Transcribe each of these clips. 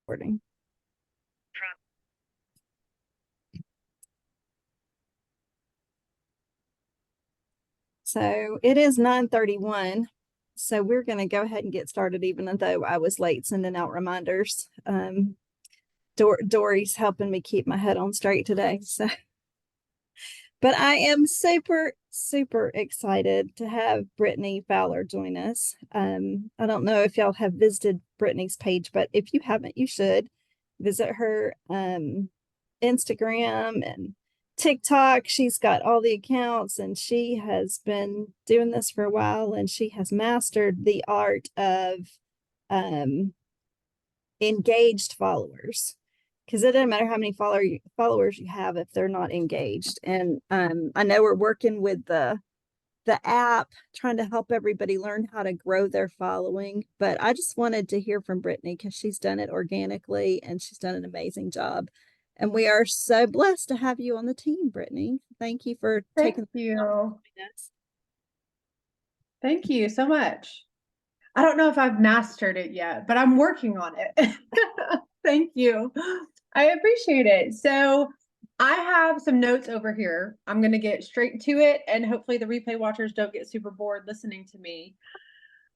Recording. So it is 9:31. So we're going to go ahead and get started, even though I was late sending out reminders. Dory's helping me keep my head on straight today. But I am super, super excited to have Brittany Fowler join us. I don't know if y'all have visited Brittany's page, but if you haven't, you should visit her Instagram and TikTok. She's got all the accounts and she has been doing this for a while, and she has mastered the art of um, engaged followers, because it doesn't matter how many followers you have if they're not engaged. And I know we're working with the app, trying to help everybody learn how to grow their following. But I just wanted to hear from Brittany because she's done it organically and she's done an amazing job. And we are so blessed to have you on the team, Brittany. Thank you for taking the time to join us. Thank you so much. I don't know if I've mastered it yet, but I'm working on it. Thank you. I appreciate it. So I have some notes over here. I'm going to get straight to it, and hopefully the replay watchers don't get super bored listening to me.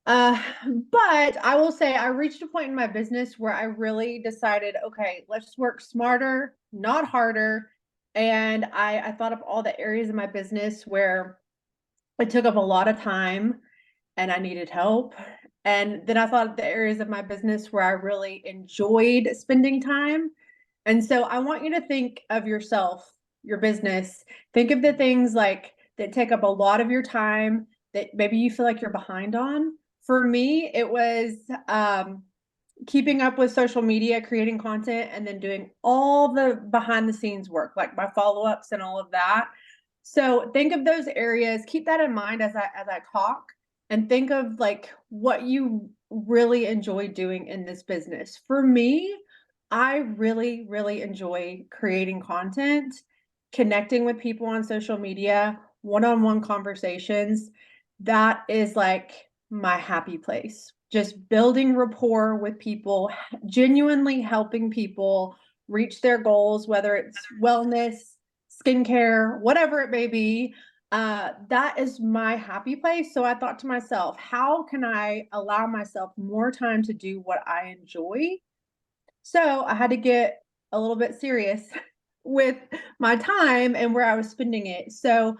But I will say I reached a point in my business where I really decided, okay, let's work smarter, not harder. And I thought of all the areas of my business where it took up a lot of time and I needed help. And then I thought of the areas of my business where I really enjoyed spending time. And so I want you to think of yourself, your business. Think of the things like that take up a lot of your time that maybe you feel like you're behind on. For me, it was keeping up with social media, creating content, and then doing all the behind the scenes work, like my follow-ups and all of that. So think of those areas, keep that in mind as I talk, and think of like what you really enjoy doing in this business. For me, I really, really enjoy creating content, connecting with people on social media, one-on-one conversations. That is like my happy place. Just building rapport with people, genuinely helping people reach their goals, whether it's wellness, skincare, whatever it may be. That is my happy place. So I thought to myself, how can I allow myself more time to do what I enjoy? So I had to get a little bit serious with my time and where I was spending it. So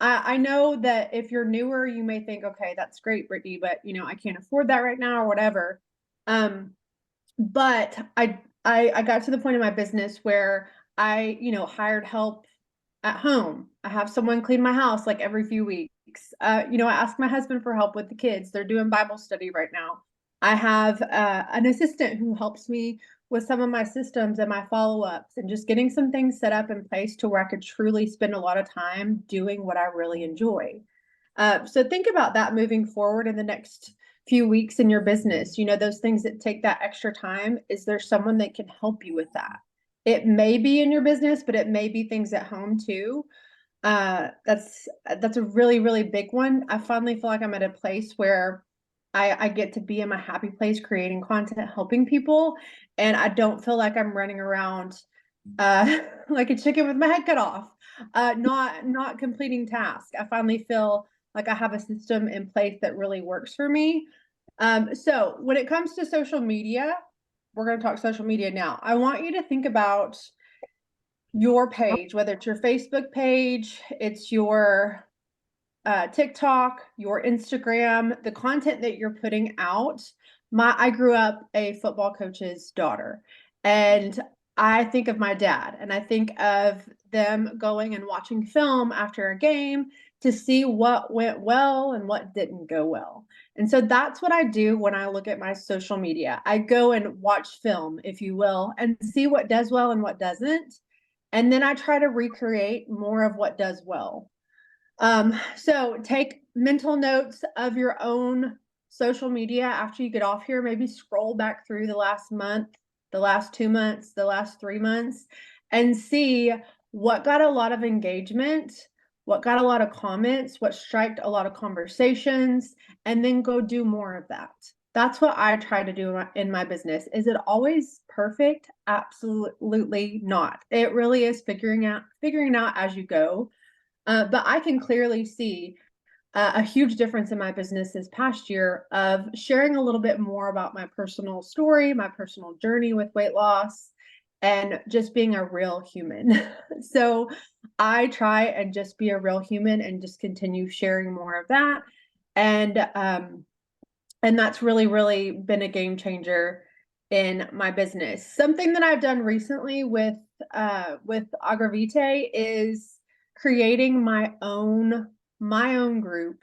I know that if you're newer, you may think, okay, that's great, Brittany, but I can't afford that right now or whatever. But I got to the point in my business where I, hired help at home. I have someone clean my house like every few weeks. I ask my husband for help with the kids. They're doing Bible study right now. I have an assistant who helps me with some of my systems and my follow-ups, and just getting some things set up in place to where I could truly spend a lot of time doing what I really enjoy. So think about that moving forward in the next few weeks in your business. Those things that take that extra time. Is there someone that can help you with that? It may be in your business, but it may be things at home too. That's a really, really big one. I finally feel like I'm at a place where I get to be in my happy place, creating content, helping people, and I don't feel like I'm running around like a chicken with my head cut off, not completing tasks. I finally feel like I have a system in place that really works for me. So when it comes to social media, we're going to talk social media now. I want you to think about your page, whether it's your Facebook page, it's your TikTok, your Instagram, the content that you're putting out. I grew up a football coach's daughter, and I think of my dad, and I think of them going and watching film after a game to see what went well and what didn't go well. And so that's what I do when I look at my social media. I go and watch film, if you will, and see what does well and what doesn't. And then I try to recreate more of what does well. So take mental notes of your own social media after you get off here. Maybe scroll back through the last month, the last 2 months, the last 3 months, and see what got a lot of engagement, what got a lot of comments, what striked a lot of conversations, and then go do more of that. That's what I try to do in my business. Is it always perfect? Absolutely not. It really is figuring out as you go. But I can clearly see a huge difference in my business this past year of sharing a little bit more about my personal story, my personal journey with weight loss, and just being a real human. So I try and just be a real human and just continue sharing more of that. And that's really, really been a game changer in my business. Something that I've done recently with Agravite is creating my own group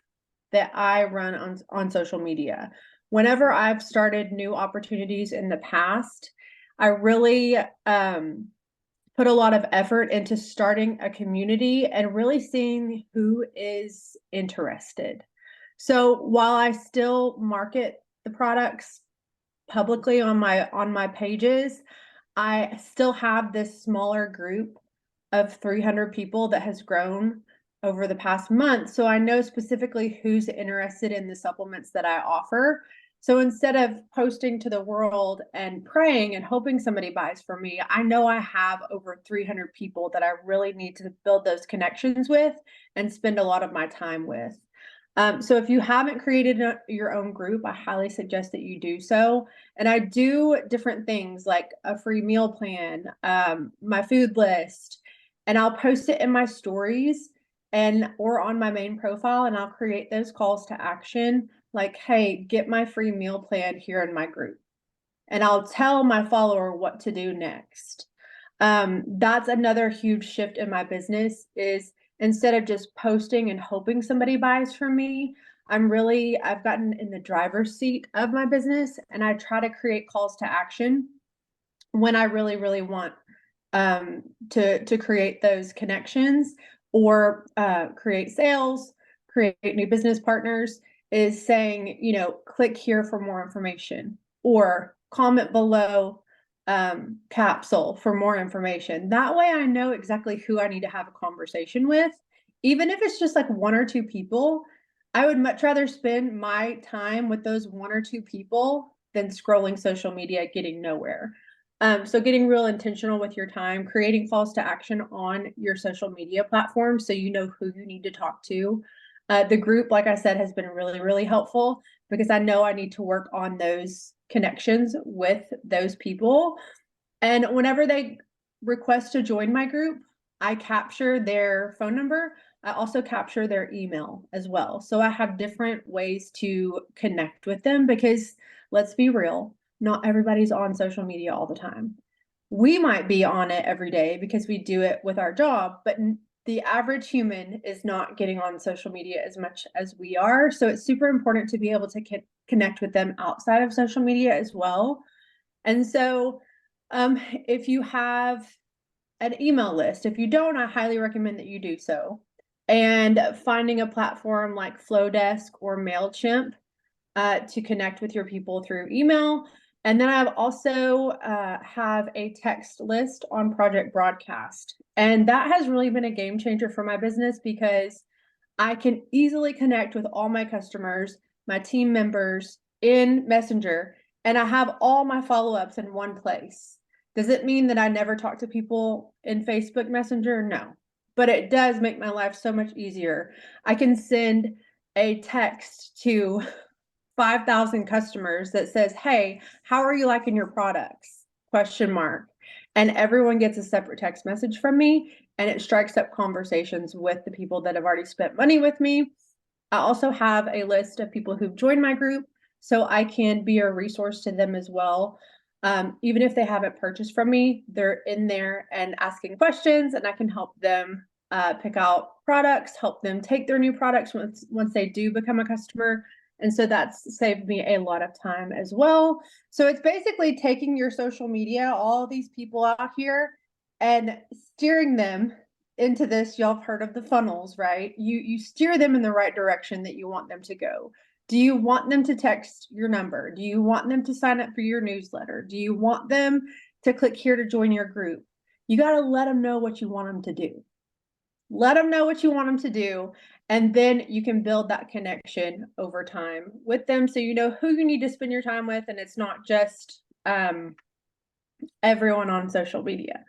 that I run on social media. Whenever I've started new opportunities in the past, I really put a lot of effort into starting a community and really seeing who is interested. So while I still market the products publicly on my pages, I still have this smaller group of 300 people that has grown over the past month. So I know specifically who's interested in the supplements that I offer. So instead of posting to the world and praying and hoping somebody buys from me, I know I have over 300 people that I really need to build those connections with and spend a lot of my time with. So if you haven't created your own group, I highly suggest that you do so. And I do different things like a free meal plan, my food list, and I'll post it in my stories and or on my main profile, and I'll create those calls to action like, hey, get my free meal plan here in my group. And I'll tell my follower what to do next. That's another huge shift in my business is instead of just posting and hoping somebody buys from me, I've gotten in the driver's seat of my business and I try to create calls to action when I really, really want to create those connections or create sales, create new business partners, is saying, click here for more information or comment below capsule for more information. That way I know exactly who I need to have a conversation with. Even if it's just like one or two people, I would much rather spend my time with those one or two people than scrolling social media getting nowhere. So getting real intentional with your time, creating calls to action on your social media platform so you know who you need to talk to. The group, like I said, has been really, really helpful because I know I need to work on those connections with those people. And whenever they request to join my group, I capture their phone number. I also capture their email as well. So I have different ways to connect with them because let's be real, not everybody's on social media all the time. We might be on it every day because we do it with our job, but the average human is not getting on social media as much as we are. So it's super important to be able to connect with them outside of social media as well. And so if you have an email list, if you don't, I highly recommend that you do so. And finding a platform like Flowdesk or MailChimp to connect with your people through email. And then I've also have a text list on Project Broadcast. And that has really been a game changer for my business because I can easily connect with all my customers, my team members in Messenger, and I have all my follow-ups in one place. Does it mean that I never talk to people in Facebook Messenger? No, but it does make my life so much easier. I can send a text to 5,000 customers that says, hey, how are you liking your products? Question mark. And everyone gets a separate text message from me and it strikes up conversations with the people that have already spent money with me. I also have a list of people who've joined my group so I can be a resource to them as well. Even if they haven't purchased from me, they're in there and asking questions and I can help them pick out products, help them take their new products once they do become a customer. And so that's saved me a lot of time as well. So it's basically taking your social media, all these people out here, and steering them into this. Y'all have heard of the funnels, right? You steer them in the right direction that you want them to go. Do you want them to text your number? Do you want them to sign up for your newsletter? Do you want them to click here to join your group? You got to let them know what you want them to do. Let them know what you want them to do. And then you can build that connection over time with them. So you know who you need to spend your time with, and it's not just everyone on social media.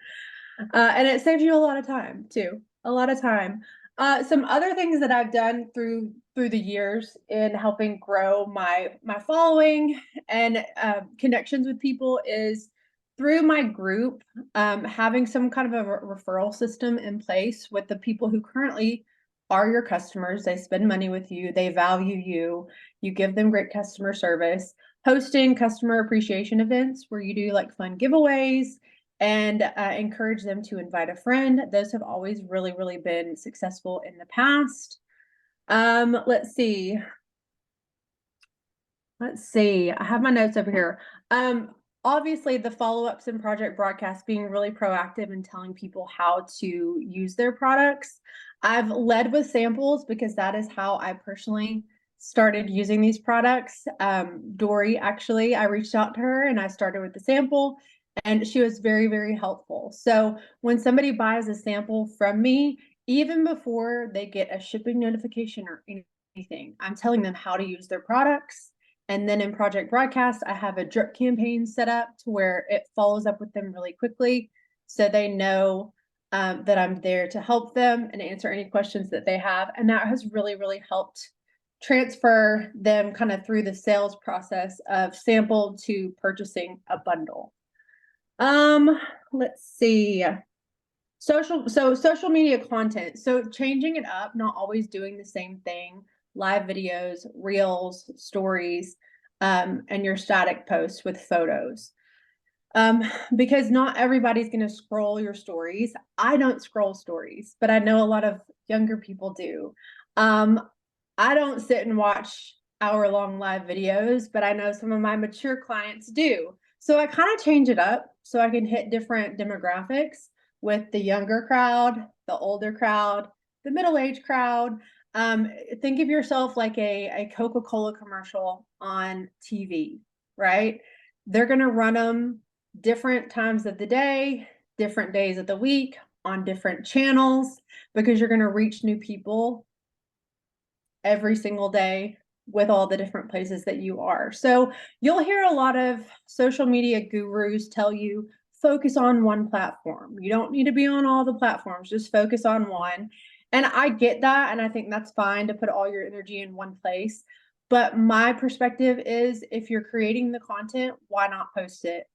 And it saves you a lot of time too, a lot of time. Some other things that I've done through the years in helping grow my following and connections with people is through my group, having some kind of a referral system in place with the people who currently are your customers. They spend money with you, they value you, you give them great customer service. Hosting customer appreciation events where you do like fun giveaways and encourage them to invite a friend. Those have always really, really been successful in the past. Let's see. I have my notes over here. Obviously, the follow-ups and project broadcasts, being really proactive and telling people how to use their products. I've led with samples because that is how I personally started using these products. Dory, actually, I reached out to her and I started with the sample, and she was very, very helpful. So when somebody buys a sample from me, even before they get a shipping notification or anything, I'm telling them how to use their products. And then in Project Broadcast, I have a drip campaign set up to where it follows up with them really quickly, so they know that I'm there to help them and answer any questions that they have. And that has really, really helped transfer them kind of through the sales process of sample to purchasing a bundle. Let's see. Social media content. So changing it up, not always doing the same thing. Live videos, reels, stories, and your static posts with photos. Because not everybody's going to scroll your stories. I don't scroll stories, but I know a lot of younger people do. I don't sit and watch hour-long live videos, but I know some of my mature clients do. So I kind of change it up so I can hit different demographics with the younger crowd, the older crowd, the middle-aged crowd. Think of yourself like a Coca-Cola commercial on TV, right? They're going to run them different times of the day, different days of the week, on different channels, because you're going to reach new people every single day with all the different places that you are. So you'll hear a lot of social media gurus tell you focus on one platform. You don't need to be on all the platforms, just focus on one. And I get that, and I think that's fine to put all your energy in one place. But my perspective is, if you're creating the content, why not post it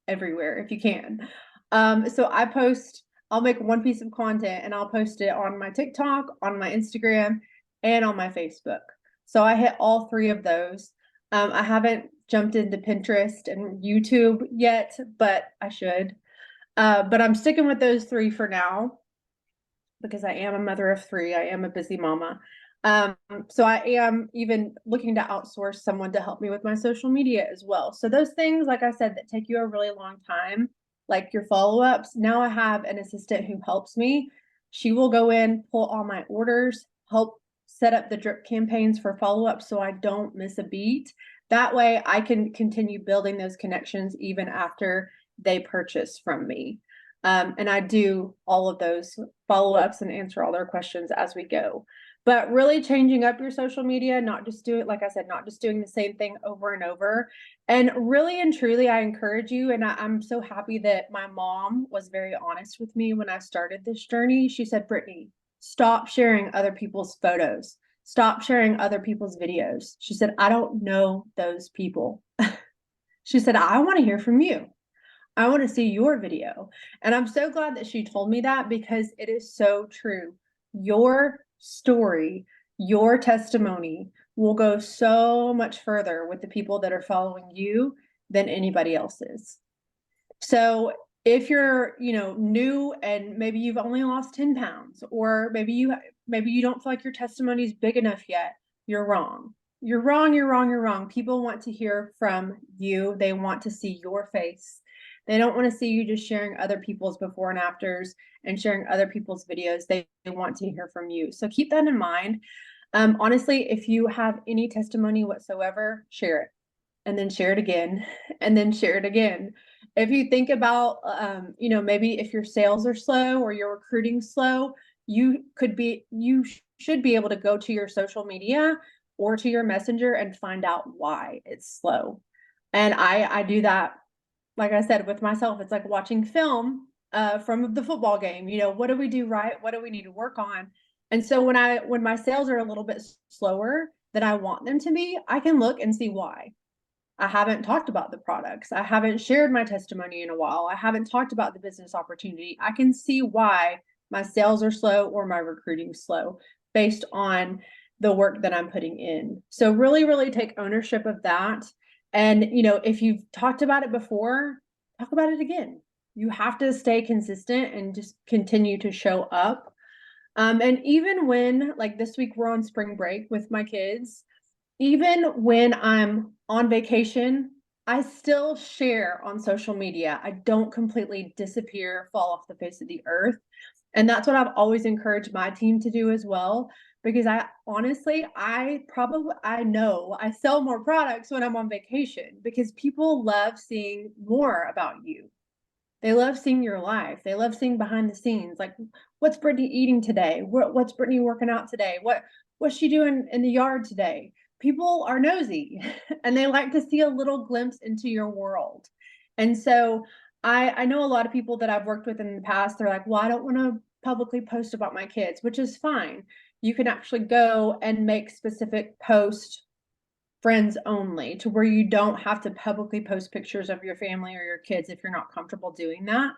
everywhere if you can? So I'll make one piece of content and I'll post it on my TikTok, on my Instagram, and on my Facebook. So I hit all three of those. I haven't jumped into Pinterest and YouTube yet, but I should. But I'm sticking with those three for now because I am a mother of three. I am a busy mama. So I am even looking to outsource someone to help me with my social media as well. So those things, like I said, that take you a really long time, like your follow-ups. Now I have an assistant who helps me. She will go in, pull all my orders, help set up the drip campaigns for follow-ups so I don't miss a beat. That way I can continue building those connections even after they purchase from me. And I do all of those follow-ups and answer all their questions as we go. But really changing up your social media, not just do it, like I said, not just doing the same thing over and over. And really and truly, I encourage you. And I'm so happy that my mom was very honest with me when I started this journey. She said, Brittany, stop sharing other people's photos. Stop sharing other people's videos. She said, I don't know those people. She said, I want to hear from you. I want to see your video. And I'm so glad that she told me that, because it is so true. Your story, your testimony will go so much further with the people that are following you than anybody else's. So if you're, new and maybe you've only lost 10 pounds, or maybe you don't feel like your testimony is big enough yet, you're wrong. You're wrong, you're wrong, you're wrong. People want to hear from you. They want to see your face. They don't want to see you just sharing other people's before and afters and sharing other people's videos. They want to hear from you. So keep that in mind. Honestly, if you have any testimony whatsoever, share it, and then share it again, and then share it again. If you think about, maybe if your sales are slow or your recruiting slow, you should be able to go to your social media or to your messenger and find out why it's slow. And I do that, like I said, with myself. It's like watching film from the football game. You know, what do we do right? What do we need to work on? And so when my sales are a little bit slower than I want them to be, I can look and see why. I haven't talked about the products. I haven't shared my testimony in a while. I haven't talked about the business opportunity. I can see why my sales are slow or my recruiting slow based on the work that I'm putting in. So really, really take ownership of that. And, you know, if you've talked about it before, talk about it again. You have to stay consistent and just continue to show up. And even when, like this week, we're on spring break with my kids, even when I'm on vacation, I still share on social media. I don't completely disappear, fall off the face of the earth. And that's what I've always encouraged my team to do as well. Because I honestly, I know I sell more products when I'm on vacation because people love seeing more about you. They love seeing your life. They love seeing behind the scenes. Like, what's Brittany eating today? What's Brittany working out today? What's she doing in the yard today? People are nosy and they like to see a little glimpse into your world. And so I know a lot of people that I've worked with in the past, they're like, well, I don't want to publicly post about my kids, which is fine. You can actually go and make specific posts friends only, to where you don't have to publicly post pictures of your family or your kids if you're not comfortable doing that.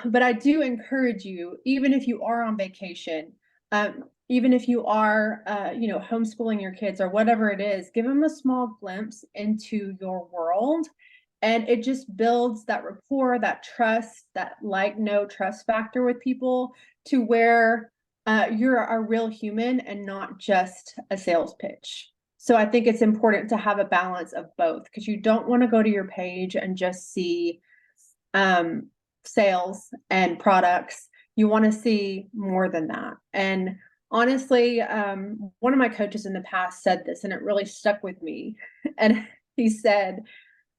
But I do encourage you, even if you are on vacation, even if you are, you know, homeschooling your kids or whatever it is, give them a small glimpse into your world. And it just builds that rapport, that trust, that like, no trust factor with people, to where you're a real human and not just a sales pitch. So I think it's important to have a balance of both, because you don't want to go to your page and just see um, sales and products. You want to see more than that. And honestly, one of my coaches in the past said this, and it really stuck with me. And he said,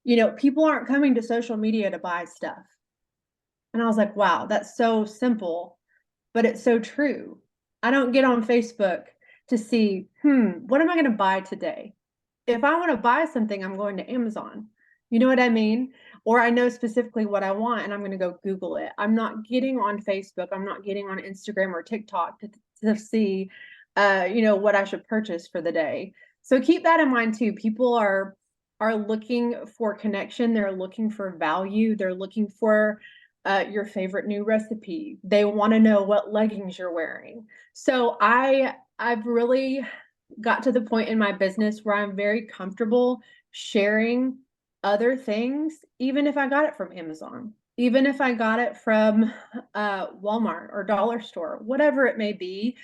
you know, people aren't coming to social media to buy stuff. And I was like, wow, that's so simple, but it's so true. I don't get on Facebook to see, what am I going to buy today? If I want to buy something, I'm going to Amazon. You know what I mean? Or I know specifically what I want and I'm going to go Google it. I'm not getting on Facebook. I'm not getting on Instagram or TikTok to see, you know, what I should purchase for the day. So keep that in mind too. People are looking for connection. They're looking for value. They're looking for your favorite new recipe. They want to know what leggings you're wearing. So I've really got to the point in my business where I'm very comfortable sharing other things, even if I got it from Amazon, even if I got it from Walmart or dollar store, whatever it may be.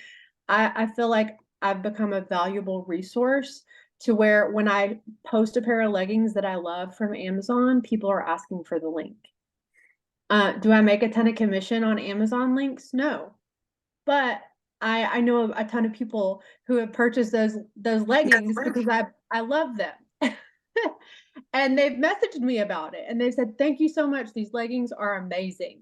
I feel like I've become a valuable resource, to where when I post a pair of leggings that I love from Amazon, people are asking for the link. Do I make a ton of commission on Amazon links? No. But I know a ton of people who have purchased those leggings because I love them. And they've messaged me about it and they said, thank you so much. These leggings are amazing.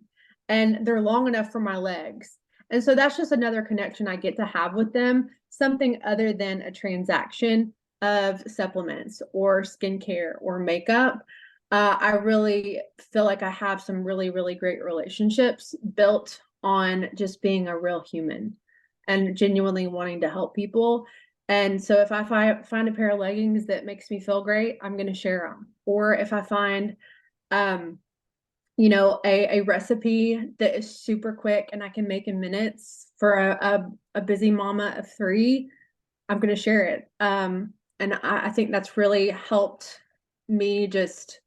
And they're long enough for my legs. And so that's just another connection I get to have with them, something other than a transaction of supplements or skincare or makeup. I really feel like I have some really, really great relationships built on just being a real human and genuinely wanting to help people. And so if I find a pair of leggings that makes me feel great, I'm going to share them. Or if I find, you know, a recipe that is super quick and I can make in minutes for a busy mama of 3, I'm going to share it. And I think that's really helped me just,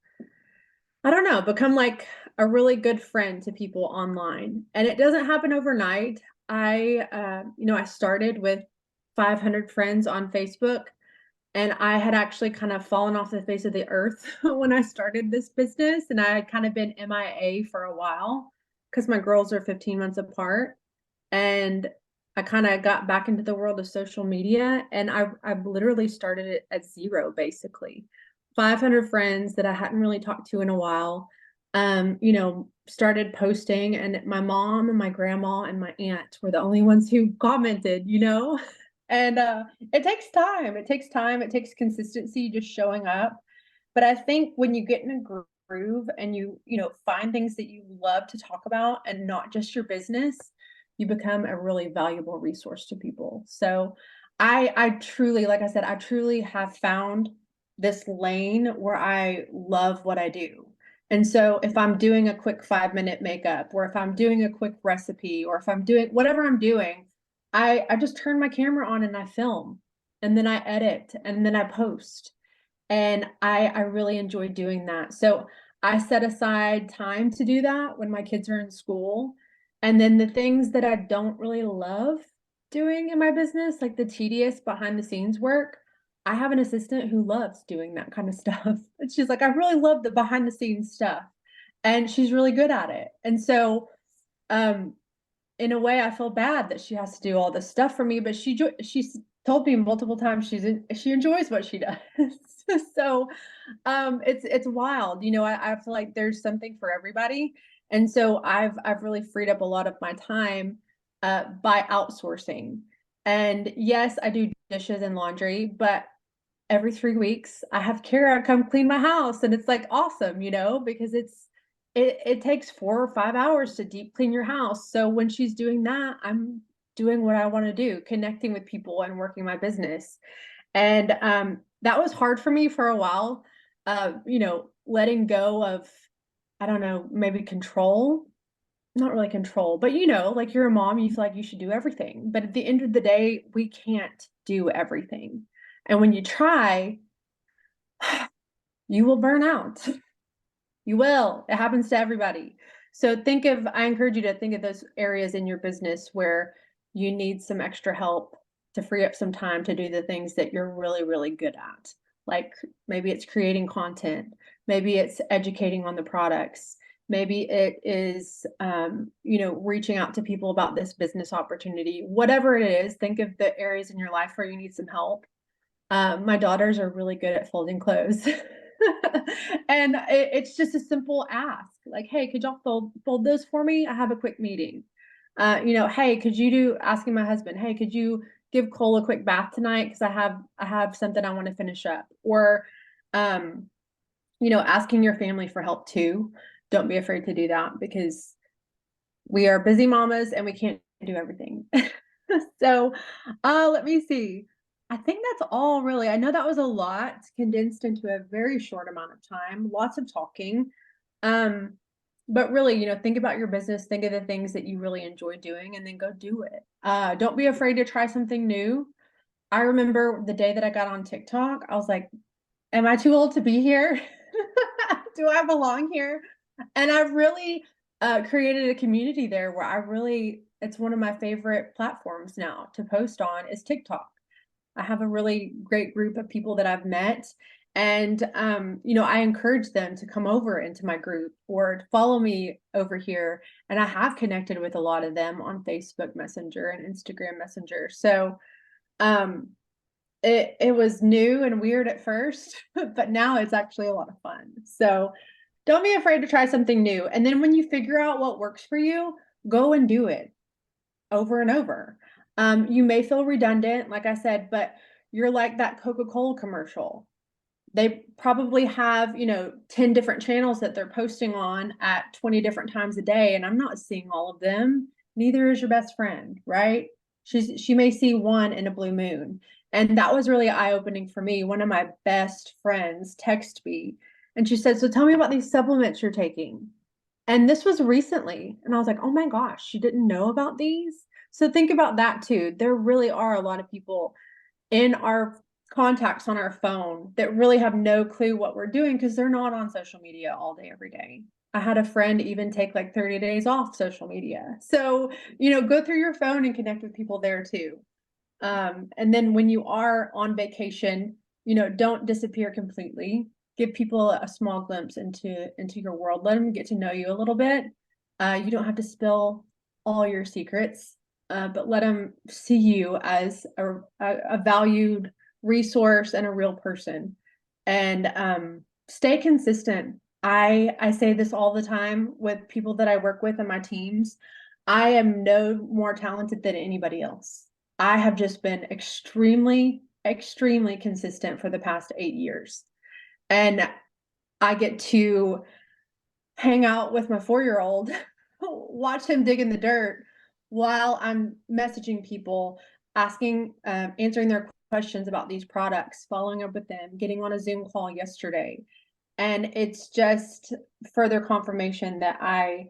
I don't know, become like a really good friend to people online. And it doesn't happen overnight. You know, I started with 500 friends on Facebook, and I had actually kind of fallen off the face of the earth when I started this business. And I had kind of been MIA for a while because my girls are 15 months apart. And I kind of got back into the world of social media, and I literally started it at zero, basically. 500 friends that I hadn't really talked to in a while. started posting, and my mom and my grandma and my aunt were the only ones who commented. And it takes time. It takes time. It takes consistency, just showing up. But I think when you get in a groove and you find things that you love to talk about and not just your business, you become a really valuable resource to people. So I truly, like I said, I truly have found this lane where I love what I do. And so if I'm doing a quick 5-minute makeup, or if I'm doing a quick recipe, or if I'm doing whatever I'm doing, I just turn my camera on and I film, and then I edit, and then I post. And I really enjoy doing that. So I set aside time to do that when my kids are in school. And then the things that I don't really love doing in my business, like the tedious behind the scenes work, I have an assistant who loves doing that kind of stuff. And she's like, I really love the behind the scenes stuff. And she's really good at it. And so, um, in a way, I feel bad that she has to do all this stuff for me, but she's told me multiple times she enjoys what she does. So, it's wild. I feel like there's something for everybody, and so I've really freed up a lot of my time by outsourcing. And yes, I do dishes and laundry, but every 3 weeks I have Kara come clean my house, and it's like awesome, because it takes 4 or 5 hours to deep clean your house. So when she's doing that, I'm doing what I want to do, connecting with people and working my business. And that was hard for me for a while, letting go of, I don't know, maybe control, not really control, but like you're a mom, you feel like you should do everything. But at the end of the day, we can't do everything. And when you try, you will burn out. You will. It happens to everybody. So I encourage you to think of those areas in your business where you need some extra help to free up some time to do the things that you're really, really good at. Like maybe it's creating content, maybe it's educating on the products, maybe it is, reaching out to people about this business opportunity. Whatever it is, think of the areas in your life where you need some help. My daughters are really good at folding clothes. And it's just a simple ask, like, hey, could y'all fold those for me? I have a quick meeting. Hey, could you do asking my husband, hey, could you give Cole a quick bath tonight? Because I have something I want to finish up. Or asking your family for help too. Don't be afraid to do that, because we are busy mamas and we can't do everything. So let me see. I think that's all really. I know that was a lot condensed into a very short amount of time, lots of talking. Um, but really, think about your business, think of the things that you really enjoy doing, and then go do it. Don't be afraid to try something new. I remember the day that I got on TikTok, I was like, am I too old to be here? Do I belong here? And I've really created a community there where it's one of my favorite platforms now to post on is TikTok. I have a really great group of people that I've met. And, I encourage them to come over into my group or to follow me over here. And I have connected with a lot of them on Facebook Messenger and Instagram Messenger. So, um, it was new and weird at first, but now it's actually a lot of fun. So don't be afraid to try something new. And then when you figure out what works for you, go and do it over and over. You may feel redundant, like I said, but you're like that Coca-Cola commercial. They probably have, 10 different channels that they're posting on at 20 different times a day, and I'm not seeing all of them. Neither is your best friend, right? She may see one in a blue moon. And that was really eye-opening for me. One of my best friends texted me and she said, so tell me about these supplements you're taking. And this was recently. And I was like, oh my gosh, you didn't know about these? So think about that too. There really are a lot of people in our contacts on our phone that really have no clue what we're doing because they're not on social media all day, every day. I had a friend even take like 30 days off social media. So, go through your phone and connect with people there too. And then when you are on vacation, don't disappear completely. Give people a small glimpse into your world. Let them get to know you a little bit. You don't have to spill all your secrets, but let them see you as a valued resource and a real person. And stay consistent. I say this all the time with people that I work with in my teams. I am no more talented than anybody else. I have just been extremely, extremely consistent for the past 8 years. And I get to hang out with my 4-year-old, watch him dig in the dirt while I'm messaging people, asking, answering their questions about these products, following up with them, getting on a Zoom call yesterday. And it's just further confirmation that I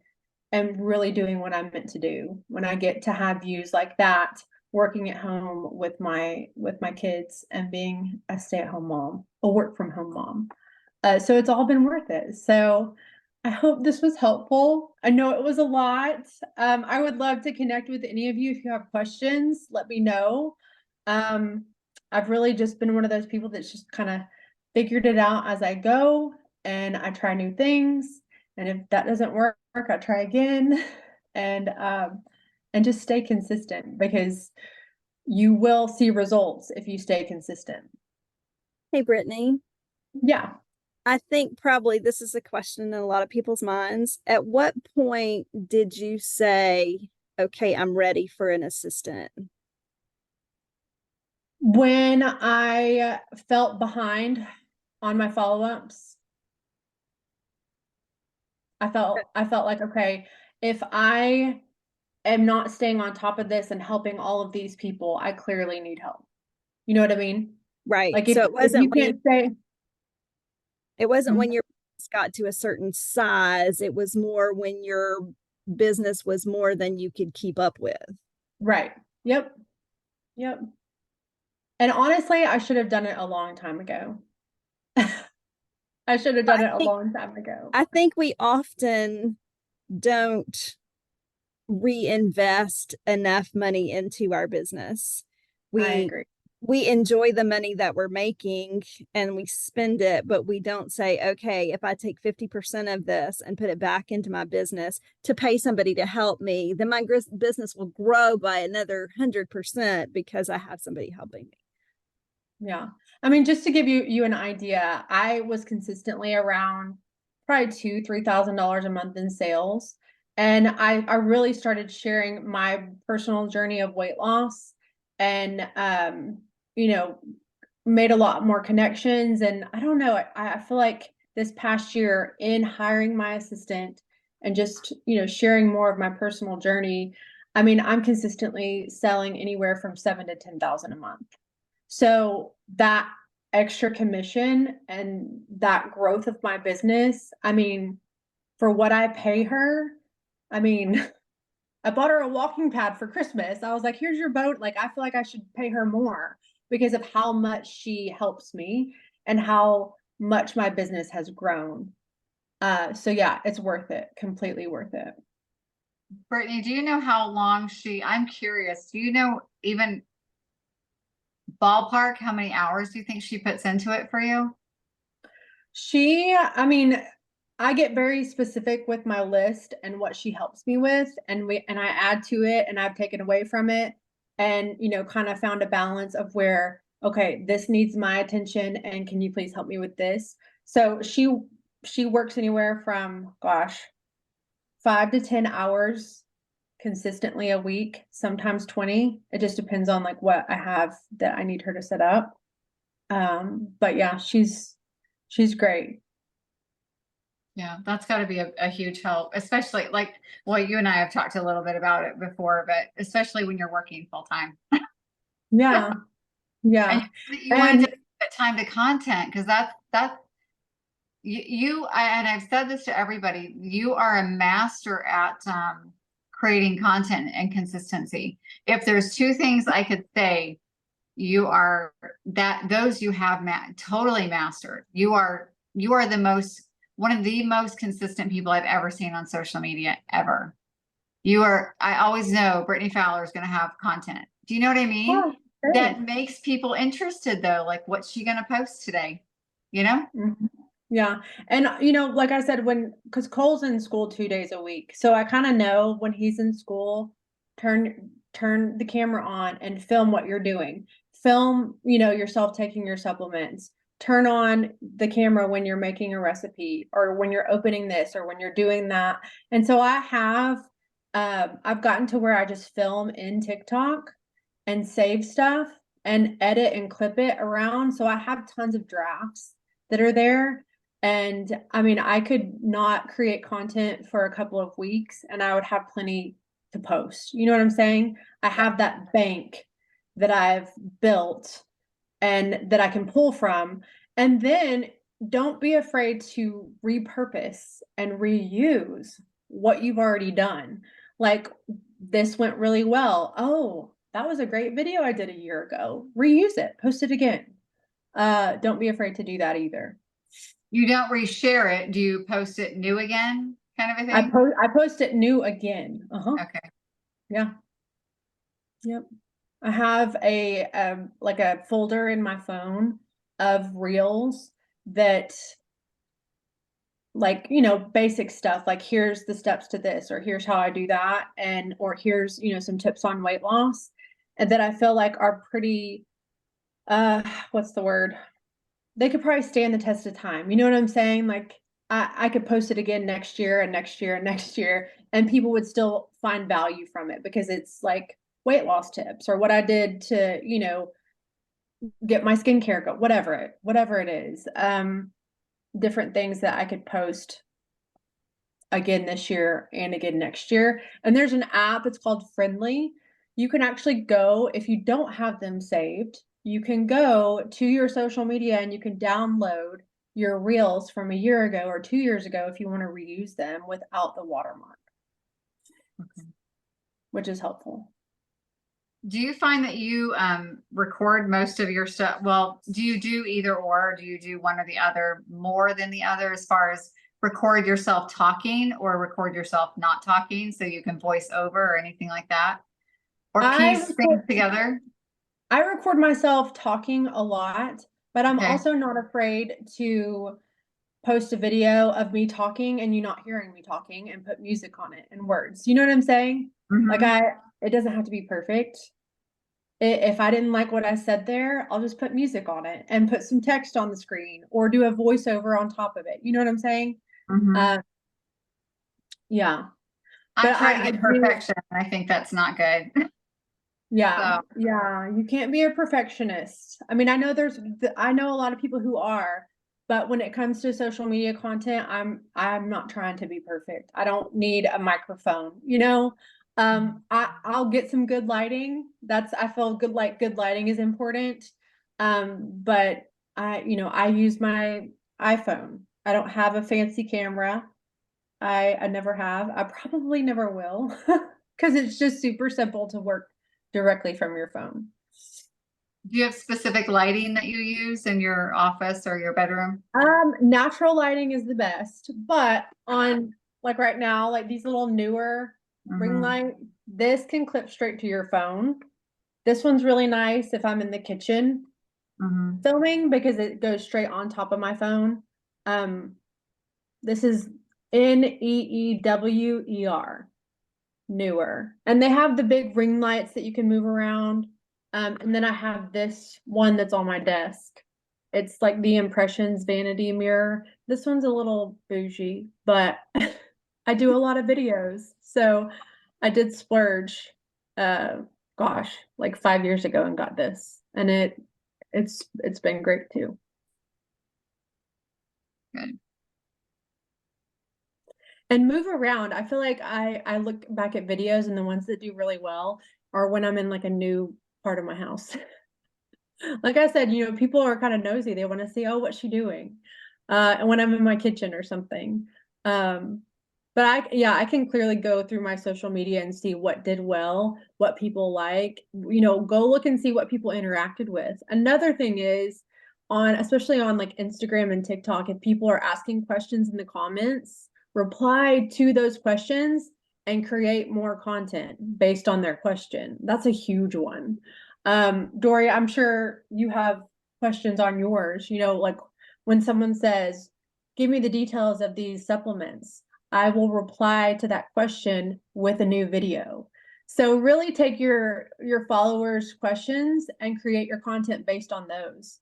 am really doing what I'm meant to do when I get to have views like that, working at home with my kids and being a stay-at-home mom, a work from home mom. So it's all been worth it. So I hope this was helpful. I know it was a lot. I would love to connect with any of you. If you have questions, let me know. Um, I've really just been one of those people that's just kind of figured it out as I go, and I try new things. And if that doesn't work, I try again, and just stay consistent, because you will see results if you stay consistent. Hey, Brittany. Yeah. I think probably this is a question in a lot of people's minds. At what point did you say, okay, I'm ready for an assistant? When I felt behind on my follow-ups, I felt like, okay, if I am not staying on top of this and helping all of these people, I clearly need help. You know what I mean? Right. Like So if you can't say, it wasn't when Mhm. your business got to a certain size, it was more when your business was more than you could keep up with. Right. Yep. Yep. And honestly, I should have done it a long time ago. I should have done I it a think long time ago. I think we often don't reinvest enough money into our business. I We agree. we enjoy the money that we're making and we spend it, but we don't say, okay, if I take 50% of this and put it back into my business to pay somebody to help me, then my business will grow by another 100% because I have somebody helping me. Yeah. I mean, just to give you an idea, I was consistently around probably $2,000-3,000 a month in sales. And I really started sharing my personal journey of weight loss, and you know, made a lot more connections. And I don't know, I feel like this past year, in hiring my assistant and just, sharing more of my personal journey, I mean, I'm consistently selling anywhere from 7 to 10,000 a month. So that extra commission and that growth of my business, I mean, for what I pay her, I mean, I bought her a walking pad for Christmas. I was like, here's your boat. Like, I feel like I should pay her more because of how much she helps me and how much my business has grown. So yeah, it's worth it. Completely worth it. Brittany, do you know how long I'm curious, do you know even ballpark how many hours do you think she puts into it for you? I mean, I get very specific with my list and what she helps me with, and I add to it and I've taken away from it, and kind of found a balance of where, okay, this needs my attention, and can you please help me with this? So she works anywhere from, gosh, 5 to 10 hours consistently a week, sometimes 20. It just depends on like what I have that I need her to set up. But yeah, she's great. Yeah, that's got to be a huge help, especially like, well, you and I have talked a little bit about it before, but especially when you're working full time Yeah, and yeah. you wanted to And put time to content because that's and I've said this to everybody, you are a master at creating content and consistency. If there's two things I could say, you are that those you have totally mastered. You are the most one of the most consistent people I've ever seen on social media ever. I always know Brittany Fowler is going to have content. Do you know what I mean? oh, great. That makes people interested though. Like, what's she going to post today? You know? Mhm. Yeah. And like I said, because Cole's in school 2 days a week. So I kind of know when he's in school, turn the camera on and film what you're doing. Film, yourself taking your supplements. turn on the camera when you're making a recipe or when you're opening this or when you're doing that. And so I've gotten to where I just film in TikTok and save stuff and edit and clip it around. So I have tons of drafts that are there. And I mean, I could not create content for a couple of weeks and I would have plenty to post. You know what I'm saying? I have that bank that I've built and that I can pull from. And then don't be afraid to repurpose and reuse what you've already done. Like, this went really well. Oh, that was a great video I did a year ago. Reuse it, post it again. Don't be afraid to do that either. You don't reshare it. Do you post it new again? Kind of a thing? I post it new again. Okay. Yeah. Yep. I have like a folder in my phone of reels that, like, you know, basic stuff, like here's the steps to this, or here's how I do that, and or here's, you know, some tips on weight loss, and that I feel like are pretty what's the word? They could probably stand the test of time. You know what I'm saying? Like, I could post it again next year and next year and next year, and people would still find value from it because it's like weight loss tips or what I did to, you know, get my skincare go, whatever it is. Different things that I could post again this year and again next year. And there's an app, it's called Friendly. You can actually go, if you don't have them saved, you can go to your social media and you can download your reels from a year ago or 2 years ago if you want to reuse them without the watermark. Okay. Which is helpful. Do you find that you record most of your stuff? Well, do you do either or? Do you do one or the other more than the other as far as record yourself talking or record yourself not talking so you can voice over or anything like that? Or piece things together? I record myself talking a lot, but I'm also not afraid to post a video of me talking and you not hearing me talking and put music on it and words. You know what I'm saying? Mm-hmm. Like, it doesn't have to be perfect. If I didn't like what I said there, I'll just put music on it and put some text on the screen or do a voiceover on top of it. You know what I'm saying? Mm-hmm. Yeah. I try to get perfection. I think that's not good. Yeah. So. Yeah. You can't be a perfectionist. I mean, I know I know a lot of people who are, but when it comes to social media content, I'm not trying to be perfect. I don't need a microphone, you know? I'll get some good lighting. I feel good lighting is important. But I use my iPhone. I don't have a fancy camera. I never have. I probably never will because it's just super simple to work directly from your phone. Do you have specific lighting that you use in your office or your bedroom? Natural lighting is the best, but on like right now, like these little newer ring light, this can clip straight to your phone. This one's really nice if I'm in the kitchen filming because it goes straight on top of my phone. This is NEEWER, newer, and they have the big ring lights that you can move around. And then I have this one that's on my desk. It's like the Impressions vanity mirror. This one's a little bougie, but I do a lot of videos. So I did splurge, gosh, like 5 years ago and got this. And it's been great too. Good. And move around. I feel like I look back at videos and the ones that do really well are when I'm in like a new part of my house. Like I said, people are kind of nosy. They want to see, oh, what's she doing? And when I'm in my kitchen or something. But I can clearly go through my social media and see what did well, what people like, go look and see what people interacted with. Another thing is especially on like Instagram and TikTok, if people are asking questions in the comments, reply to those questions and create more content based on their question. That's a huge one. Dory, I'm sure you have questions on yours, like when someone says, give me the details of these supplements, I will reply to that question with a new video. So really take your followers' questions and create your content based on those.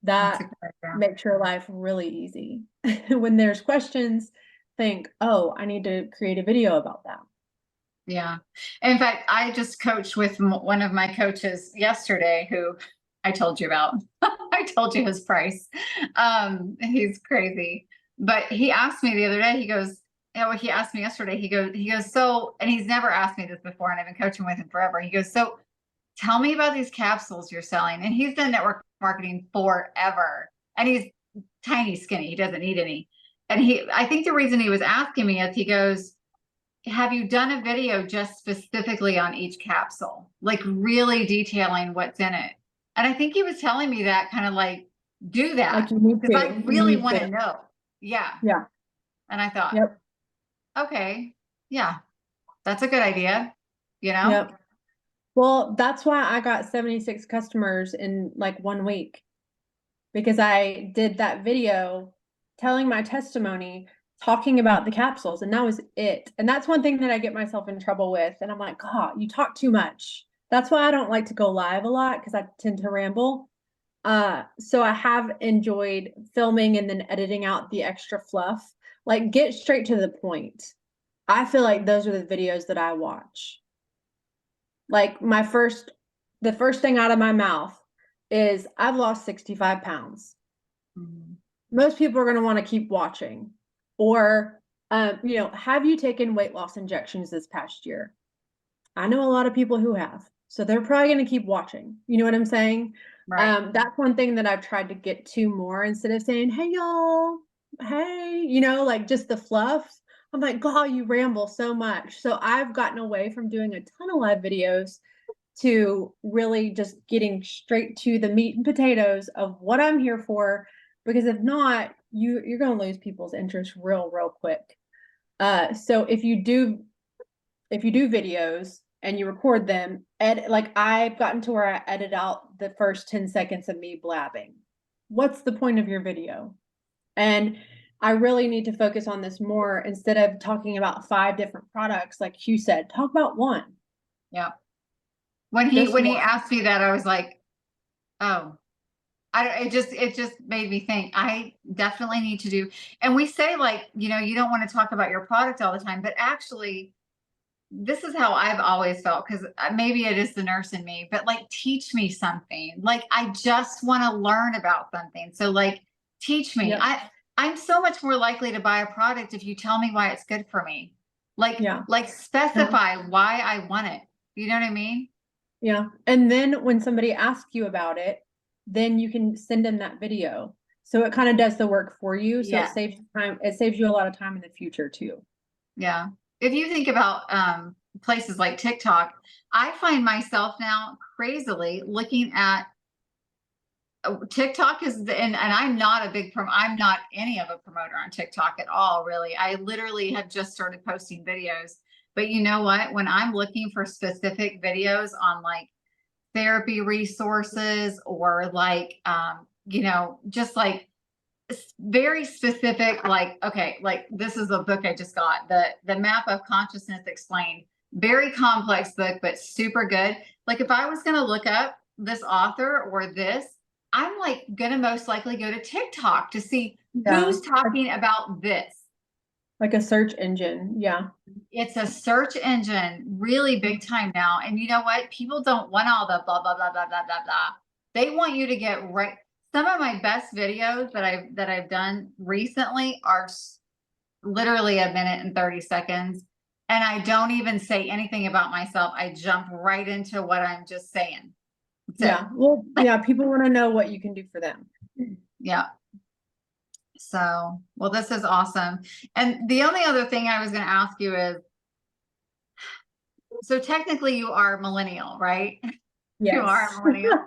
That's a That good idea. makes your life really easy. When there's questions, think, oh, I need to create a video about that. Yeah. In fact, I just coached with one of my coaches yesterday who I told you about. I told you his price. He's crazy. But he asked me the other day, he goes, he asked me yesterday, he goes, so, and he's never asked me this before, and I've been coaching with him forever. He goes, so tell me about these capsules you're selling. And he's done network marketing forever. And he's tiny, skinny. He doesn't need any. And I think the reason he was asking me is he goes, have you done a video just specifically on each capsule, like really detailing what's in it? And I think he was telling me that kind of like, do that, Like you need because I to, you really need want to to. know. Yeah. Yeah. And I thought, Yep. okay, yeah, that's a good idea, you know? Yep. Well, that's why I got 76 customers in like 1 week, because I did that video telling my testimony, talking about the capsules, and that was it. And that's one thing that I get myself in trouble with. And I'm like, God, you talk too much. That's why I don't like to go live a lot, because I tend to ramble. So I have enjoyed filming and then editing out the extra fluff. Like, get straight to the point. I feel like those are the videos that I watch. Like the first thing out of my mouth is, I've lost 65 pounds. Mhm. Most people are going to want to keep watching. Or, have you taken weight loss injections this past year? I know a lot of people who have. So they're probably going to keep watching. You know what I'm saying? Right. That's one thing that I've tried to get to more, instead of saying, hey, y'all, hey, like just the fluff. I'm like, God, you ramble so much. So I've gotten away from doing a ton of live videos to really just getting straight to the meat and potatoes of what I'm here for. Because if not, you're going to lose people's interest real quick. So if you do videos and you record them, like I've gotten to where I edit out the first 10 seconds of me blabbing. What's the point of your video? And I really need to focus on this more, instead of talking about 5 different products. Like Hugh said, talk about one. Yeah. When he Just one. asked me that, I was like, oh, it just made me think I definitely need to do. And we say, like, you don't want to talk about your product all the time, but actually this is how I've always felt, because maybe it is the nurse in me, but like, teach me something. Like, I just want to learn about something. So like, teach me. Yep. I'm so much more likely to buy a product if you tell me why it's good for me. Like, Yeah. specify why I want it. You know what I mean? Yeah. And then when somebody asks you about it, then you can send them that video. So it kind of does the work for you. So Yeah. it saves time. It saves you a lot of time in the future too. Yeah. If you think about places like TikTok, I find myself now crazily looking at TikTok and I'm not I'm not any of a promoter on TikTok at all, really. I literally have just started posting videos. But you know what? When I'm looking for specific videos on like therapy resources, or like just like very specific, like, okay, like this is a book I just got, the Map of Consciousness Explained. Very complex book, but super good. Like, if I was going to look up this author or this, I'm like gonna most likely go to TikTok to see who's talking about this. Like a search engine. Yeah. It's a search engine, really big time now. And you know what? People don't want all the blah, blah, blah, blah, blah, blah, blah. They want you to get right. Some of my best videos that I've done recently are literally 1 minute and 30 seconds. And I don't even say anything about myself. I jump right into what I'm just saying. Yeah. Well, yeah, people want to know what you can do for them. Yeah. So, well, this is awesome. And the only other thing I was going to ask you is, so technically you are millennial, right? Yes. You are a millennial.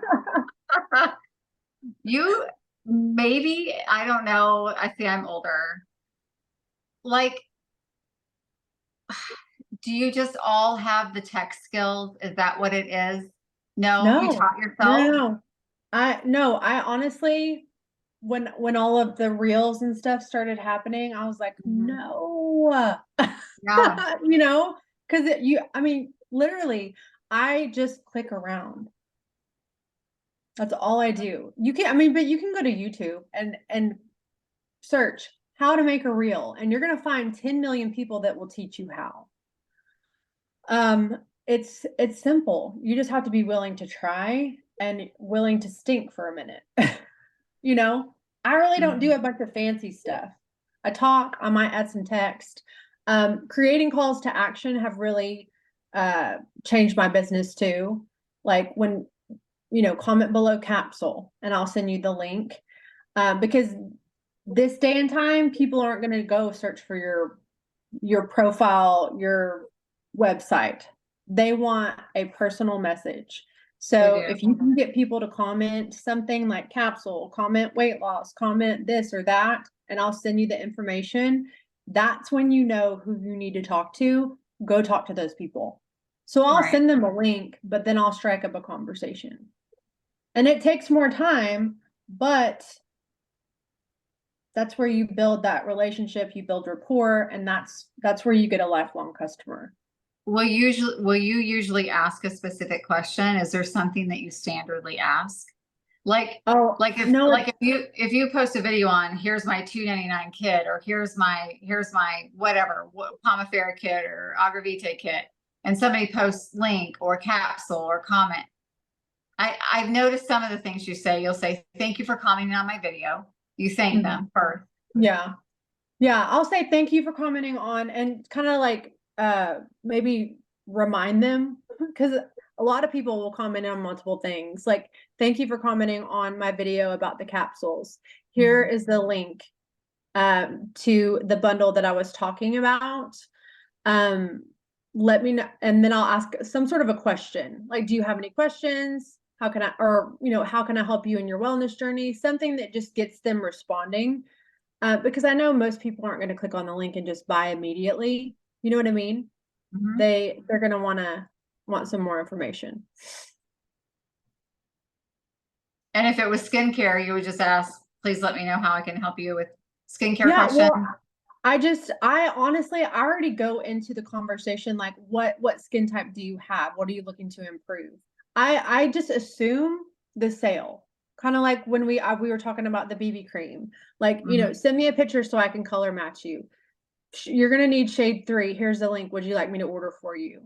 You maybe, I don't know. I see I'm older. Like, do you just all have the tech skills? Is that what it is? No, you taught yourself? I honestly, when all of the reels and stuff started happening, I was like, no. Yeah. Because literally, I just click around. That's all I do. You can, I mean, but you can go to YouTube and search how to make a reel, and you're gonna find 10 million people that will teach you how. It's simple. You just have to be willing to try and willing to stink for a minute. You know, I really don't do a bunch of fancy stuff. I talk, I might add some text. Creating calls to action have really changed my business too. Like when, comment below capsule and I'll send you the link. Because this day and time, people aren't going to go search for your profile, your website. They want a personal message. So if you can get people to comment something like capsule, comment weight loss, comment this or that, and I'll send you the information, that's when you know who you need to talk to. Go talk to those people. So I'll send them a link, but then I'll strike up a conversation. And it takes more time, but that's where you build that relationship, you build rapport, and that's where you get a lifelong customer. Will you usually ask a specific question? Is there something that you standardly ask? Like if you post a video on here's my $2.99 kit, or here's my whatever Pomifera kit or Agravite kit, and somebody posts link or capsule or comment, I've noticed some of the things you say. You'll say, thank you for commenting on my video. You thank them first. Yeah. I'll say thank you for commenting on, and kind of like maybe remind them, because a lot of people will comment on multiple things. Like, thank you for commenting on my video about the capsules. Here is the link to the bundle that I was talking about. Let me know, and then I'll ask some sort of a question. Like, do you have any questions? How can I, or, how can I help you in your wellness journey? Something that just gets them responding. Because I know most people aren't going to click on the link and just buy immediately. You know what I mean? They're going to want some more information. And if it was skincare, you would just ask, please let me know how I can help you with skincare question. Well, I honestly, I already go into the conversation like, what skin type do you have? What are you looking to improve? I just assume the sale. Kind of like when we were talking about the BB cream, like, send me a picture so I can color match you. You're going to need shade 3. Here's the link. Would you like me to order for you?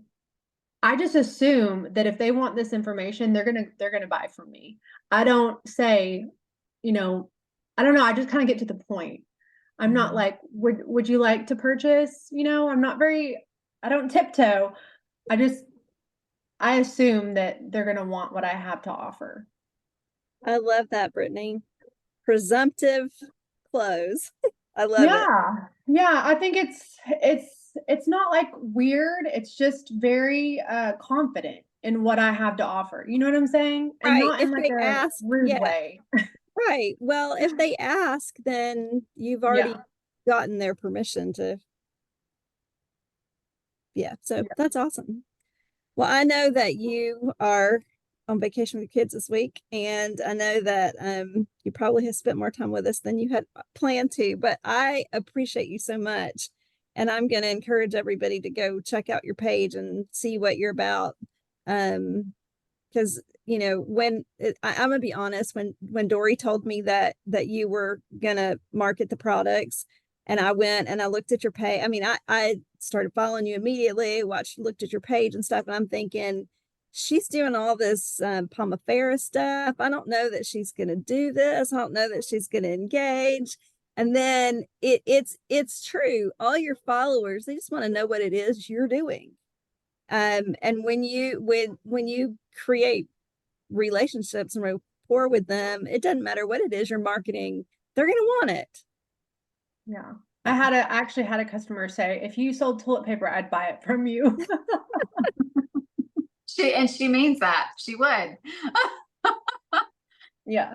I just assume that if they want this information, they're going to buy from me. I don't say, I don't know. I just kind of get to the point. I'm not like, would you like to purchase? I don't tiptoe. I assume that they're going to want what I have to offer. I love that, Brittany. Presumptive close. I love it. Yeah. I think it's not like weird. It's just very confident in what I have to offer. You know what I'm saying? And not in like a rude way. Right. Well, if they ask, then you've already gotten their permission to. Yeah. So that's awesome. Well, I know that you are on vacation with your kids this week, and I know that you probably have spent more time with us than you had planned to, but I appreciate you so much. And I'm going to encourage everybody to go check out your page and see what you're about. Because I'm gonna be honest, when Dory told me that you were gonna market the products, and I went and I looked at your page. I mean, I started following you immediately, looked at your page and stuff, and I'm thinking, she's doing all this Pomifera stuff. I don't know that she's gonna do this. I don't know that she's gonna engage. And then it's true. All your followers, they just want to know what it is you're doing. And when you create relationships and rapport with them, it doesn't matter what it is you're marketing, they're going to want it. Yeah. I actually had a customer say, if you sold toilet paper, I'd buy it from you. She means that. She would. Yeah.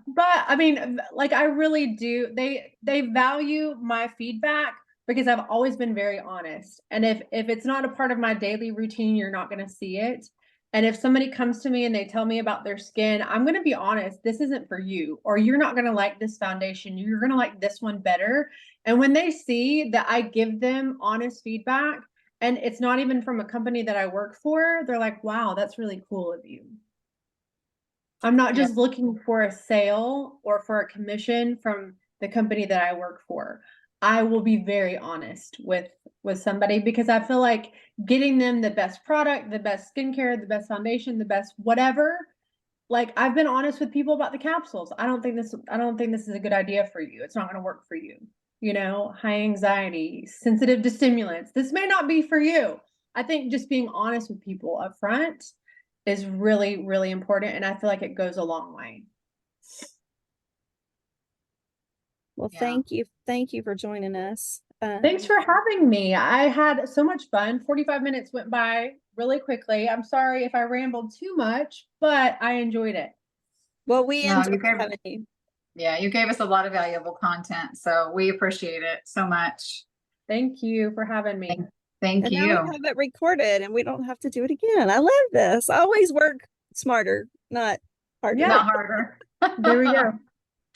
But I mean, like, I really do. They value my feedback because I've always been very honest. And if it's not a part of my daily routine, you're not going to see it. And if somebody comes to me and they tell me about their skin, I'm going to be honest, this isn't for you, or you're not going to like this foundation. You're going to like this one better. And when they see that I give them honest feedback, and it's not even from a company that I work for, they're like, wow, that's really cool of you. I'm not Yeah. just looking for a sale or for a commission from the company that I work for. I will be very honest with somebody because I feel like getting them the best product, the best skincare, the best foundation, the best whatever. Like I've been honest with people about the capsules. I don't think this is a good idea for you. It's not going to work for you. You know, high anxiety, sensitive to stimulants. This may not be for you. I think just being honest with people up front is really, really important. And I feel like it goes a long way. Well, Yeah. thank you. Thank you for joining us. Thanks for having me. I had so much fun. 45 minutes went by really quickly. I'm sorry if I rambled too much, but I enjoyed it. Well, we No, enjoyed you gave, having you. yeah, you gave us a lot of valuable content, so we appreciate it so much. Thank you for having me. Thank And now we you. have it recorded and we don't have to do it again. I love this. I always work smarter, not harder. Yeah. Not harder. There we go.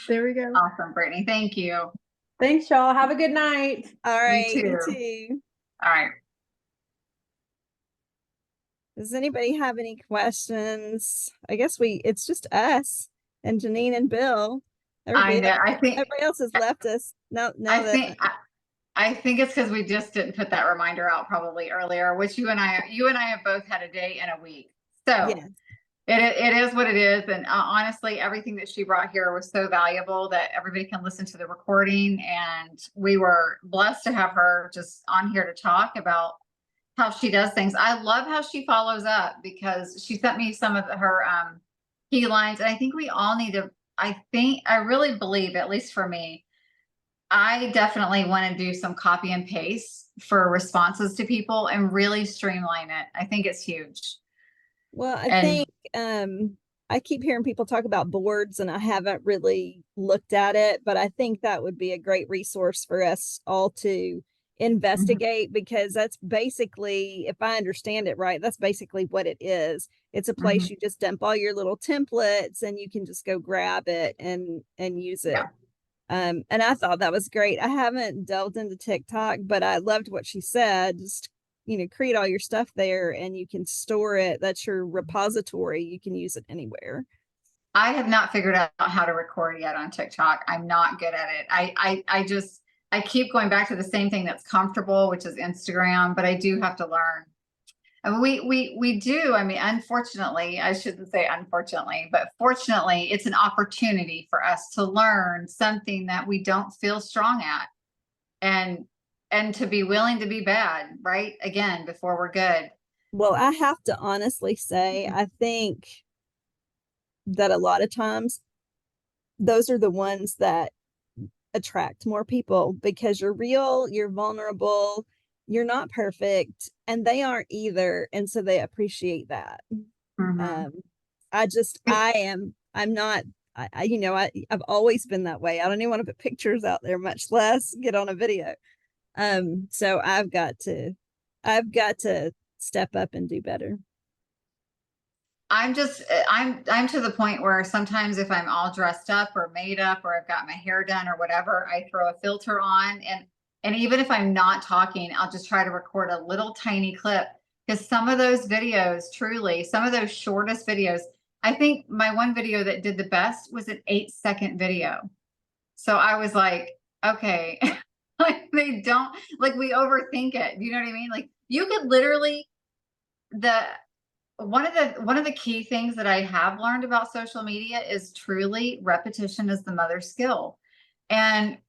There we go. Awesome, Brittany. Thank you. Thanks, y'all. Have a good night. All right, you too. too. All right. Does anybody have any questions? I guess it's just us and Janine and Bill. I know. Everybody else has left us. Now I that think I think it's because we just didn't put that reminder out probably earlier, which you and I have both had a day and a week. So yeah. it is what it is. And honestly, everything that she brought here was so valuable that everybody can listen to the recording. And we were blessed to have her just on here to talk about how she does things. I love how she follows up because she sent me some of her key lines. And I think we all need to, I really believe, at least for me, I definitely want to do some copy and paste for responses to people and really streamline it. I think it's huge. Well, I think I keep hearing people talk about boards and I haven't really looked at it, but I think that would be a great resource for us all to investigate because that's basically, if I understand it right, that's basically what it is. It's a place you just dump all your little templates and you can just go grab it and use it. Yeah. And I thought that was great. I haven't delved into TikTok, but I loved what she said. Just, create all your stuff there and you can store it. That's your repository. You can use it anywhere. I have not figured out how to record yet on TikTok. I'm not good at it. I keep going back to the same thing that's comfortable, which is Instagram, but I do have to learn. And we do. I mean, unfortunately, I shouldn't say unfortunately, but fortunately, it's an opportunity for us to learn something that we don't feel strong at, and to be willing to be bad, right? Again, before we're good. Well, I have to honestly say, I think that a lot of times those are the ones that attract more people because you're real, you're vulnerable, you're not perfect, and they aren't either. And so they appreciate that. I'm not, I've always been that way. I don't even want to put pictures out there, much less get on a video. So I've got to step up and do better. I'm to the point where sometimes if I'm all dressed up or made up or I've got my hair done or whatever, I throw a filter on, and even if I'm not talking, I'll just try to record a little tiny clip because some of those videos, truly, some of those shortest videos, I think my one video that did the best was an 8-second video. So I was like, okay, like we overthink it. You know what I mean? Like you could literally, one of the key things that I have learned about social media is truly repetition is the mother skill. And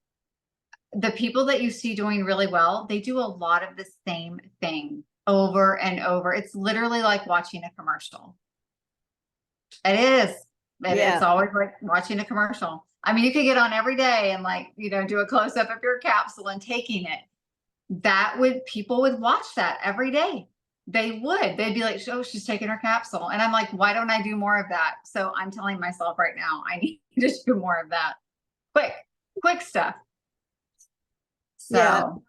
the people that you see doing really well, they do a lot of the same thing over and over. It's literally like watching a commercial. It is. It's always like watching a commercial. I mean, you could get on every day and do a close up of your capsule and taking it. People would watch that every day. They'd be like, oh, she's taking her capsule. And I'm like, why don't I do more of that? So I'm telling myself right now, I need to do more of that. Quick stuff. So,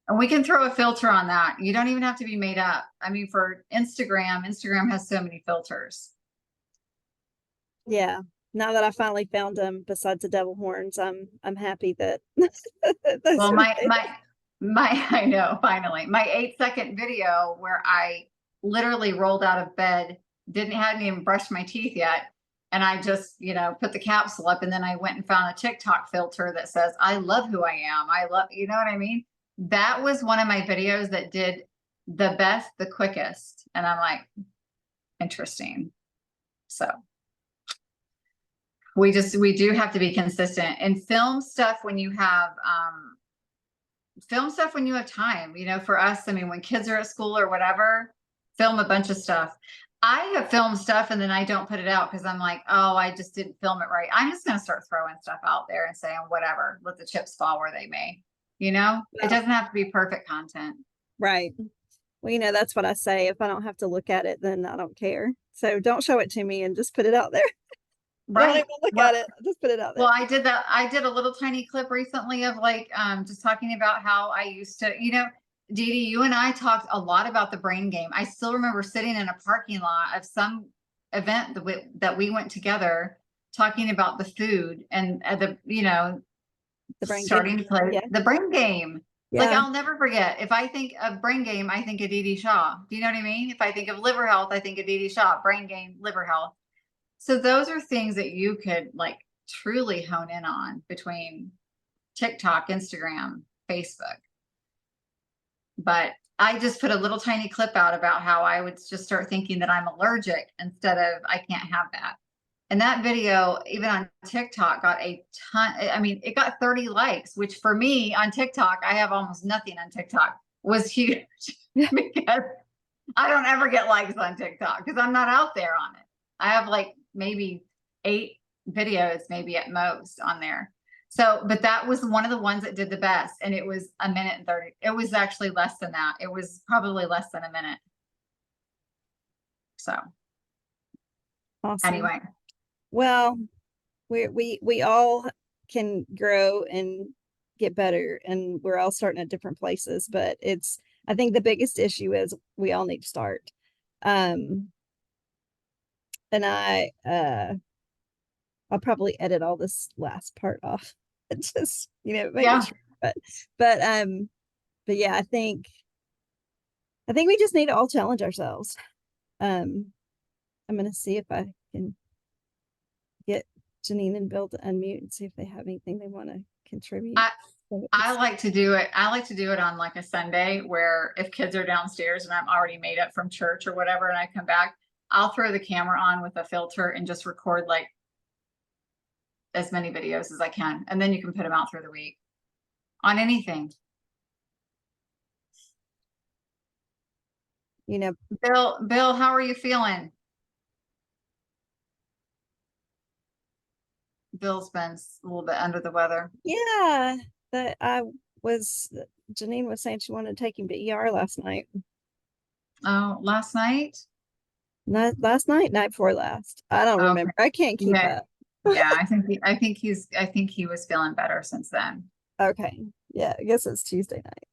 and we can throw a filter on that. You don't even have to be made up. I mean, for Instagram has so many filters. Yeah. Now that I finally found them besides the devil horns, I'm happy that well, I know, finally, my 8-second video where I literally rolled out of bed, hadn't even brushed my teeth yet. And I just, put the capsule up, and then I went and found a TikTok filter that says, I love who I am. I love, you know what I mean? That was one of my videos that did the best, the quickest. And I'm like, interesting. So we do have to be consistent and film stuff when you have time, for us. I mean, when kids are at school or whatever, film a bunch of stuff. I have filmed stuff and then I don't put it out because I'm like, oh, I just didn't film it right. I'm just going to start throwing stuff out there and saying, whatever, let the chips fall where they may, it doesn't have to be perfect content. Right. Well, that's what I say. If I don't have to look at it, then I don't care. So don't show it to me and just put it out there. Right. Don't even look at it. Just put it out there. Well, I did that. I did a little tiny clip recently of just talking about how I used to, Dee Dee, you and I talked a lot about the brain game. I still remember sitting in a parking lot of some event that we went together talking about the food and The brain starting game. to play the brain game. Like, Yeah. I'll never forget. If I think of brain game, I think of Dee Dee Shaw. Do you know what I mean? If I think of liver health, I think of Dee Dee Shaw. Brain game, liver health. So those are things that you could truly hone in on between TikTok, Instagram, Facebook. But I just put a little tiny clip out about how I would just start thinking that I'm allergic instead of I can't have that. And that video, even on TikTok, got a ton. I mean, it got 30 likes, which for me on TikTok, I have almost nothing on TikTok, was huge because I don't ever get likes on TikTok because I'm not out there on it. I have maybe 8 videos, maybe at most on there. So, but that was one of the ones that did the best. And it was 1 minute and 30. It was actually less than that. It was probably less than a minute. So Awesome. Anyway. Well, we all can grow and get better, and we're all starting at different places, but I think the biggest issue is we all need to start. And I'll probably edit all this last part off. Just, make it short. But yeah, I think we just need to all challenge ourselves. I'm going to see if I can get Janine and Bill to unmute and see if they have anything they want to contribute. I like to do it. I like to do it on a Sunday where if kids are downstairs and I'm already made up from church or whatever, and I come back, I'll throw the camera on with a filter and just record as many videos as I can. And then you can put them out through the week on anything. Bill, how are you feeling? Bill's been a little bit under the weather. Yeah, Janine was saying she wanted to take him to ER last night. Oh, last night? Not last night, night before last. I don't remember. I can't keep up. Yeah, I think he was feeling better since then. Okay. Yeah, I guess it's Tuesday night.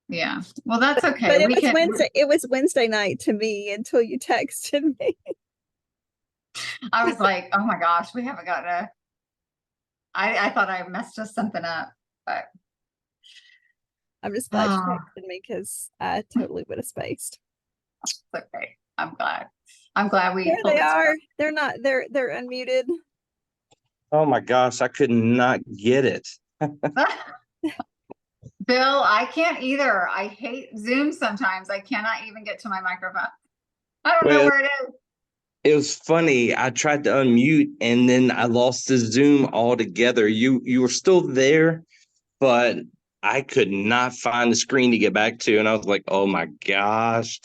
Yeah. Well, that's okay. But it was Wednesday night to me until you texted me. I was like, oh my gosh, we haven't gotten I thought I messed something up, but I'm just glad you texted me because I totally would have spaced. It's okay. I'm glad we. There they are. They're unmuted. Oh my gosh, I could not get it. Bill, I can't either. I hate Zoom sometimes. I cannot even get to my microphone. I don't know where it is. It was funny. I tried to unmute and then I lost the Zoom altogether. You were still there, but I could not find the screen to get back to. And I was like, oh my gosh.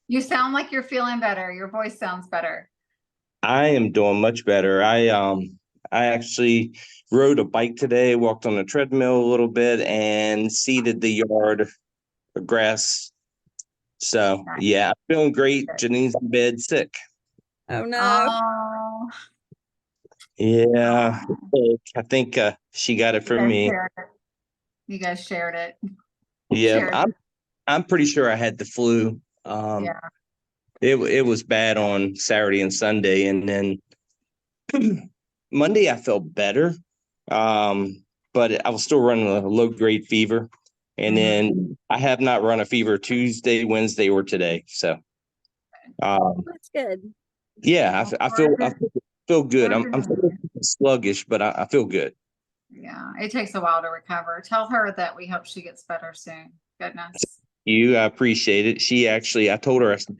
You sound like you're feeling better. Your voice sounds better. I am doing much better. I actually rode a bike today, walked on the treadmill a little bit, and seeded the yard of grass. So yeah, I'm feeling great. Janine's in bed sick. Oh no. Oh. Yeah, I think she got it from me. You guys shared it. Yeah, I'm pretty sure I had the flu. Yeah. It was bad on Saturday and Sunday, and then Monday I felt better. But I was still running a low-grade fever. And then I have not run a fever Tuesday, Wednesday, or today. So that's good. Yeah, I feel feel good. I'm Everyone- sluggish, but I feel good. Yeah, it takes a while to recover. Tell her that we hope she gets better soon. Goodness. I appreciate it. She actually, I told her, I said,